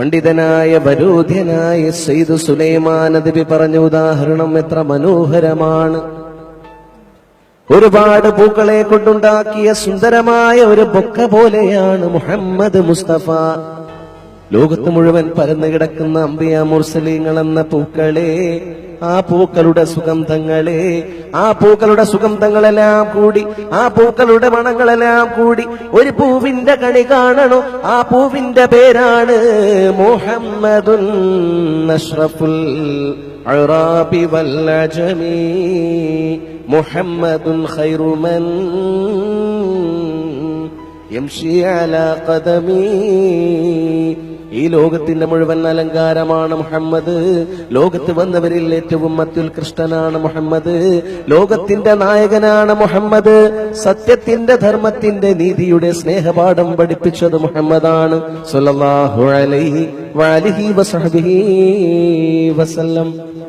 പണ്ഡിതനായ വരൂധ്യനായ സയ്യിദ് സുലൈമാൻ നബി പറഞ്ഞ ഉദാഹരണം എത്ര മനോഹരമാണ്. ഒരുപാട് പൂക്കളെ കൊണ്ടുണ്ടാക്കിയ സുന്ദരമായ ഒരു ബൊക്ക പോലെയാണ് മുഹമ്മദ് മുസ്തഫ. ലോകത്ത് മുഴുവൻ പരന്നു കിടക്കുന്ന അംബിയ മുർസലീങ്ങൾ എന്ന പൂക്കളെ, ആ പൂക്കളുടെ സുഗന്ധങ്ങളെ, ആ പൂക്കളുടെ സുഗന്ധങ്ങളെല്ലാം കൂടി, ആ പൂക്കളുടെ മണങ്ങളെല്ലാം കൂടി ഒരു പൂവിന്റെ കണി കാണണോ? ആ പൂവിന്റെ പേരാണ് മുഹമ്മദുൻ അഷ്റഫുൽ അറാബി വൽ അജമി, മുഹമ്മദുൻ ഖൈറു മൻ യംശി അലാ ഖദമി. ഈ ലോകത്തിന്റെ മുഴുവൻ അലങ്കാരമാണ് മുഹമ്മദ്. ലോകത്ത് വന്നവരിൽ ഏറ്റവും അത്യുത്കൃഷ്ടനാണ് മുഹമ്മദ്. ലോകത്തിന്റെ നായകനാണ് മുഹമ്മദ്. സത്യത്തിന്റെ, ധർമ്മത്തിന്റെ, നീതിയുടെ സ്നേഹപാഠം പഠിപ്പിച്ചത് മുഹമ്മദാണ് സ്വല്ലല്ലാഹു അലൈഹി വഅലിഹി വസഹ്ബിഹി വസല്ലം.